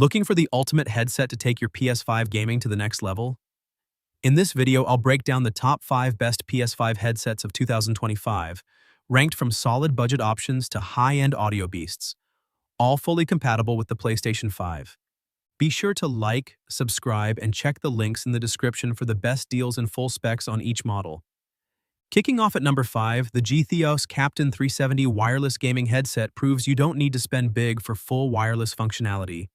Looking for the ultimate headset to take your PS5 gaming to the next level? In this video, I'll break down the top 5 best PS5 headsets of 2025, ranked from solid budget options to high-end audio beasts, all fully compatible with the PlayStation 5. Be sure to like, subscribe, and check the links in the description for the best deals and full specs on each model. Kicking off at number 5, the Gtheos Captain 370 wireless gaming headset proves you don't need to spend big for full wireless functionality.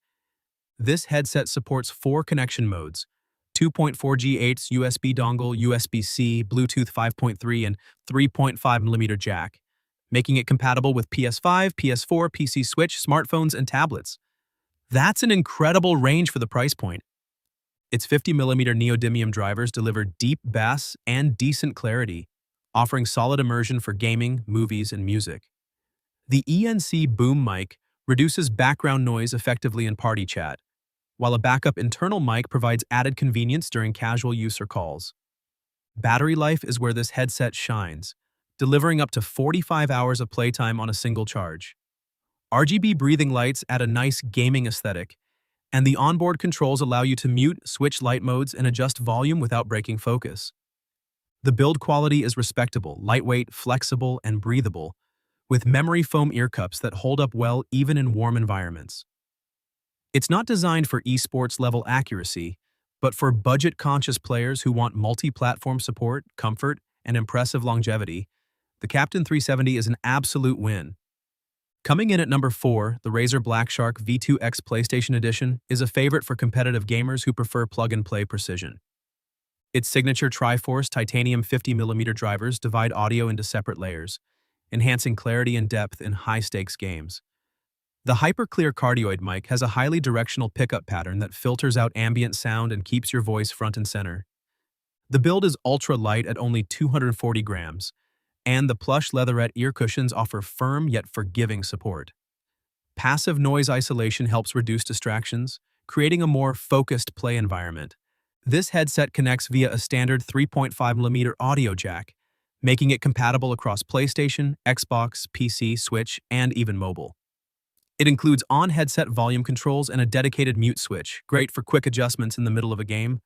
This headset supports 4 connection modes: 2.4G USB dongle, USB-C, Bluetooth 5.3, and 3.5mm jack, making it compatible with PS5, PS4, PC Switch, smartphones, and tablets. That's an incredible range for the price point. Its 50mm neodymium drivers deliver deep bass and decent clarity, offering solid immersion for gaming, movies, and music. The ENC boom mic reduces background noise effectively in party chat, while a backup internal mic provides added convenience during casual use or calls. Battery life is where this headset shines, delivering up to 45 hours of playtime on a single charge. RGB breathing lights add a nice gaming aesthetic, and the onboard controls allow you to mute, switch light modes, and adjust volume without breaking focus. The build quality is respectable, lightweight, flexible, and breathable, with memory foam ear cups that hold up well even in warm environments. It's not designed for esports-level accuracy, but for budget-conscious players who want multi-platform support, comfort, and impressive longevity. The Captain 370 is an absolute win. Coming in at number 4, the Razer BlackShark V2X PlayStation Edition is a favorite for competitive gamers who prefer plug-and-play precision. Its signature Triforce titanium 50mm drivers divide audio into separate layers, enhancing clarity and depth in high-stakes games. The hyper-clear cardioid mic has a highly directional pickup pattern that filters out ambient sound and keeps your voice front and center. The build is ultra-light at only 240 grams, and the plush leatherette ear cushions offer firm yet forgiving support. Passive noise isolation helps reduce distractions, creating a more focused play environment. This headset connects via a standard 3.5mm audio jack, making it compatible across PlayStation, Xbox, PC, Switch, and even mobile. It includes on-headset volume controls and a dedicated mute switch, great for quick adjustments in the middle of a game.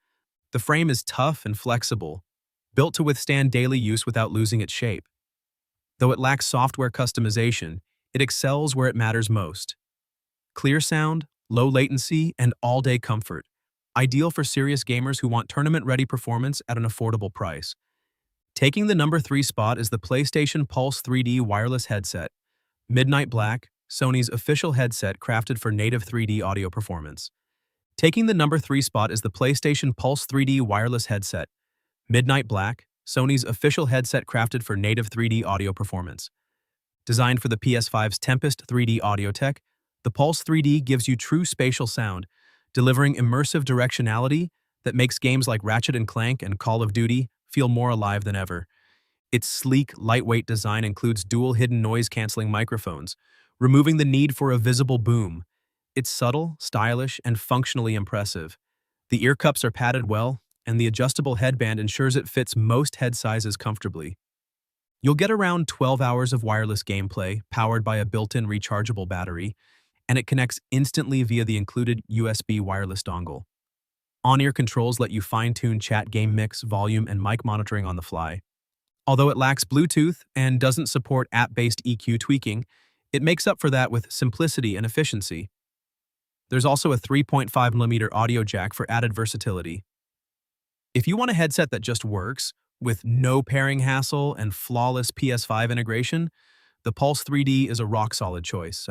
The frame is tough and flexible, built to withstand daily use without losing its shape. Though it lacks software customization, it excels where it matters most. Clear sound, low latency, and all-day comfort. Ideal for serious gamers who want tournament-ready performance at an affordable price. Taking the number 3 spot is the PlayStation Pulse 3D wireless headset. Midnight Black, Sony's official headset crafted for native 3D audio performance. Taking the number 3 spot is the PlayStation Pulse 3D wireless headset. Midnight Black, Sony's official headset crafted for native 3D audio performance. Designed for the PS5's Tempest 3D audio tech, the Pulse 3D gives you true spatial sound, delivering immersive directionality that makes games like Ratchet & Clank and Call of Duty feel more alive than ever. Its sleek, lightweight design includes dual hidden noise-canceling microphones, removing the need for a visible boom. It's subtle, stylish, and functionally impressive. The ear cups are padded well, and the adjustable headband ensures it fits most head sizes comfortably. You'll get around 12 hours of wireless gameplay, powered by a built-in rechargeable battery, and it connects instantly via the included USB wireless dongle. On-ear controls let you fine-tune chat, game mix, volume, and mic monitoring on the fly. Although it lacks Bluetooth and doesn't support app-based EQ tweaking, it makes up for that with simplicity and efficiency. There's also a 3.5mm audio jack for added versatility. If you want a headset that just works, with no pairing hassle and flawless PS5 integration, the Pulse 3D is a rock-solid choice.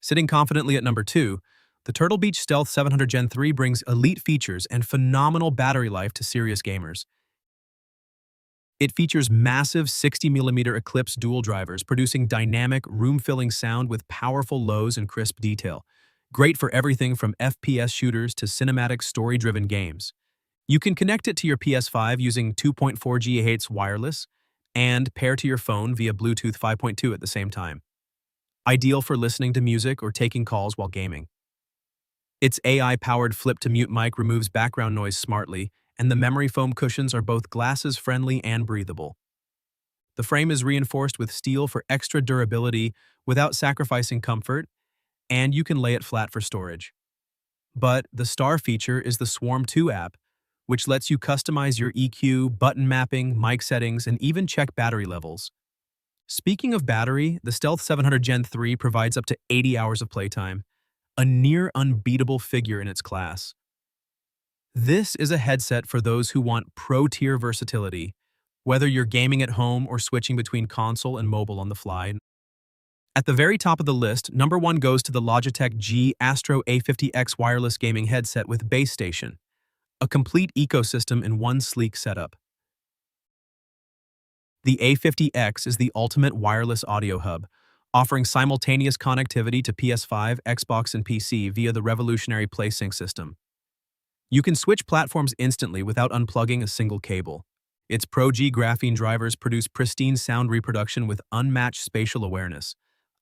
Sitting confidently at number 2, the Turtle Beach Stealth 700 Gen 3 brings elite features and phenomenal battery life to serious gamers. It features massive 60mm Eclipse dual drivers, producing dynamic, room-filling sound with powerful lows and crisp detail. Great for everything from FPS shooters to cinematic, story-driven games. You can connect it to your PS5 using 2.4 GHz wireless and pair to your phone via Bluetooth 5.2 at the same time. Ideal for listening to music or taking calls while gaming. Its AI-powered flip-to-mute mic removes background noise smartly, and the memory foam cushions are both glasses-friendly and breathable. The frame is reinforced with steel for extra durability without sacrificing comfort, and you can lay it flat for storage. But the star feature is the Swarm 2 app, which lets you customize your EQ, button mapping, mic settings, and even check battery levels. Speaking of battery, the Stealth 700 Gen 3 provides up to 80 hours of playtime, a near unbeatable figure in its class. This is a headset for those who want pro-tier versatility, whether you're gaming at home or switching between console and mobile on the fly. At the very top of the list, number 1 goes to the Logitech G Astro A50X wireless gaming headset with base station, a complete ecosystem in one sleek setup. The A50X is the ultimate wireless audio hub, offering simultaneous connectivity to PS5, Xbox, and PC via the revolutionary PlaySync system. You can switch platforms instantly without unplugging a single cable. Its Pro G graphene drivers produce pristine sound reproduction with unmatched spatial awareness,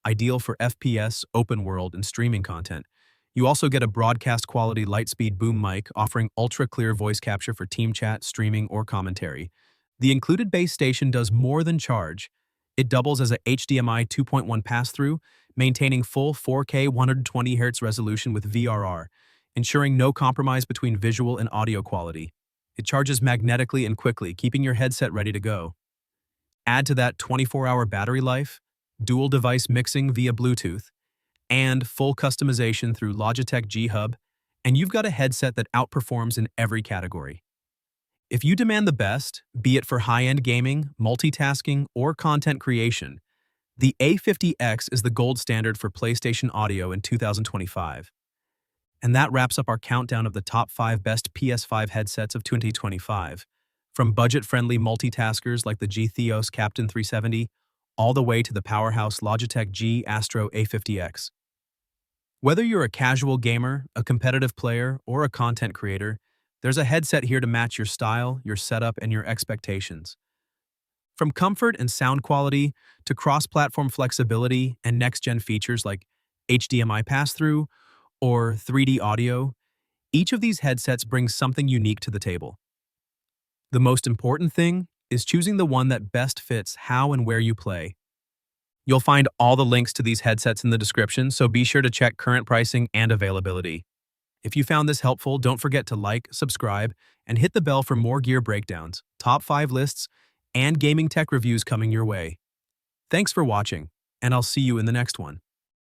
ideal for FPS, open world, and streaming content. You also get a broadcast-quality Lightspeed boom mic offering ultra-clear voice capture for team chat, streaming, or commentary. The included base station does more than charge. It doubles as a HDMI 2.1 pass-through, maintaining full 4K 120Hz resolution with VRR, ensuring no compromise between visual and audio quality. It charges magnetically and quickly, keeping your headset ready to go. Add to that 24-hour battery life, dual device mixing via Bluetooth, and full customization through Logitech G Hub, and you've got a headset that outperforms in every category. If you demand the best, be it for high-end gaming, multitasking, or content creation, the A50X is the gold standard for PlayStation audio in 2025. And that wraps up our countdown of the top 5 best PS5 headsets of 2025, from budget-friendly multitaskers like the Gtheos Captain 370, all the way to the powerhouse Logitech G Astro A50X. Whether you're a casual gamer, a competitive player, or a content creator, there's a headset here to match your style, your setup, and your expectations. From comfort and sound quality to cross-platform flexibility and next-gen features like HDMI pass-through or 3D audio, each of these headsets brings something unique to the table. The most important thing is choosing the one that best fits how and where you play. You'll find all the links to these headsets in the description, so be sure to check current pricing and availability. If you found this helpful, don't forget to like, subscribe, and hit the bell for more gear breakdowns, top 5 lists, and gaming tech reviews coming your way. Thanks for watching, and I'll see you in the next one.